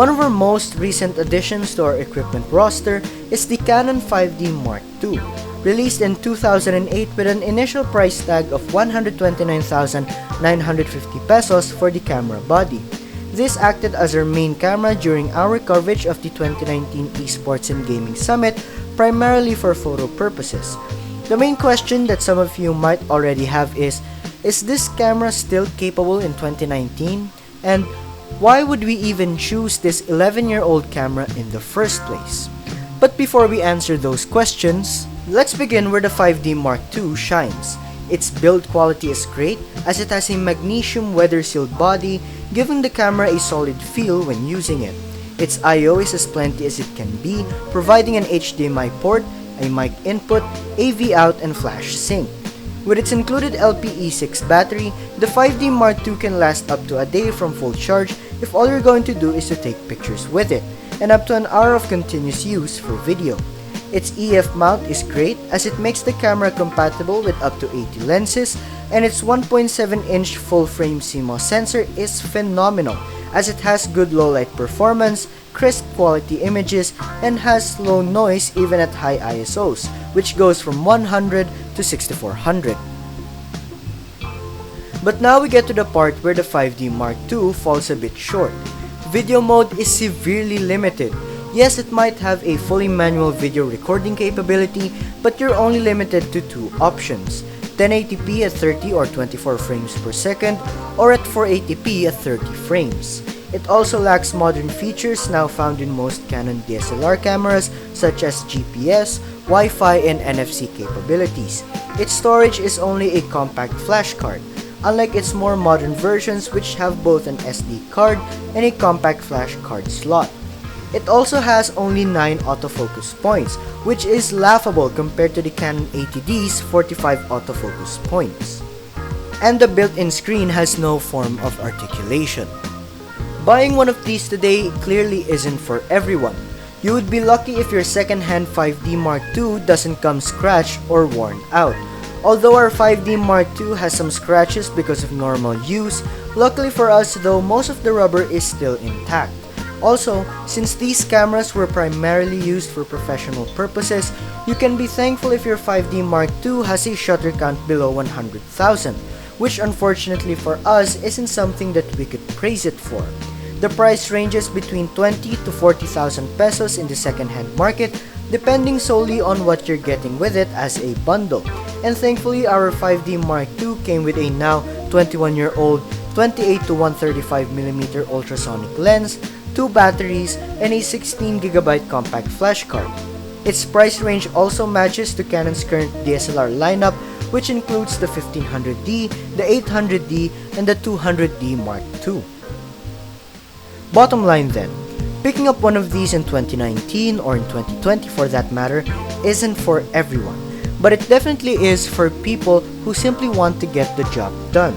One of our most recent additions to our equipment roster is the Canon 5D Mark II, released in 2008 with an initial price tag of 129,950 pesos for the camera body. This acted as our main camera during our coverage of the 2019 Esports and Gaming Summit, primarily for photo purposes. The main question that some of you might already have is this camera still capable in 2019? And why would we even choose this 11-year-old camera in the first place? But before we answer those questions, let's begin where the 5D Mark II shines. Its build quality is great as it has a magnesium weather-sealed body, giving the camera a solid feel when using it. Its I/O is as plenty as it can be, providing an HDMI port, a mic input, AV out, and flash sync. With its included LPE6 battery, the 5D Mark II can last up to a day from full charge if all you're going to do is to take pictures with it, and up to an hour of continuous use for video. Its EF mount is great as it makes the camera compatible with up to 80 lenses, and its 1.7-inch full-frame CMOS sensor is phenomenal as it has good low-light performance, crisp quality images, and has low noise even at high ISOs, which goes from 100 to 6400. But now we get to the part where the 5D Mark II falls a bit short. Video mode is severely limited. Yes, it might have a fully manual video recording capability, but you're only limited to two options: 1080p at 30 or 24 frames per second, or at 480p at 30 frames. It also lacks modern features now found in most Canon DSLR cameras such as GPS, Wi-Fi, and NFC capabilities. Its storage is only a compact flash card, unlike its more modern versions which have both an SD card and a compact flash card slot. It also has only 9 autofocus points, which is laughable compared to the Canon 80D's 45 autofocus points. And the built-in screen has no form of articulation. Buying one of these today clearly isn't for everyone. You would be lucky if your second-hand 5D Mark II doesn't come scratched or worn out. Although our 5D Mark II has some scratches because of normal use, luckily for us though, most of the rubber is still intact. Also, since these cameras were primarily used for professional purposes, you can be thankful if your 5D Mark II has a shutter count below 100,000, which unfortunately for us isn't something that we could praise it for. The price ranges between 20 to 40,000 pesos in the second-hand market, depending solely on what you're getting with it as a bundle. And thankfully, our 5D Mark II came with a now 21-year-old 28 to 135mm ultrasonic lens, 2 batteries, and a 16GB compact flash card. Its price range also matches to Canon's current DSLR lineup, which includes the 1500D, the 800D, and the 200D Mark II. Bottom line then, picking up one of these in 2019 or in 2020 for that matter isn't for everyone, but it definitely is for people who simply want to get the job done.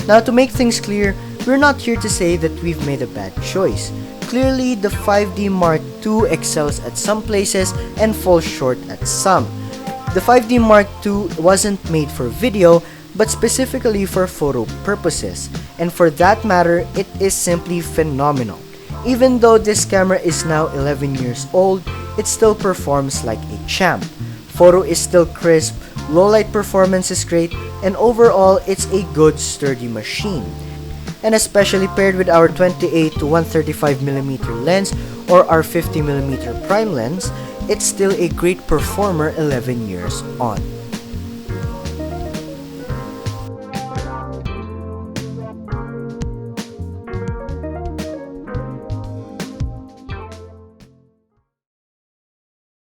Now, to make things clear, we're not here to say that we've made a bad choice. Clearly, the 5D Mark II excels at some places and falls short at some. The 5D Mark II wasn't made for video, but specifically for photo purposes, and for that matter, it is simply phenomenal. Even though this camera is now 11 years old, it still performs like a champ. Photo is still crisp, low light performance is great, and overall, it's a good sturdy machine. And especially paired with our 28 to 135mm lens or our 50mm prime lens, it's still a great performer 11 years on.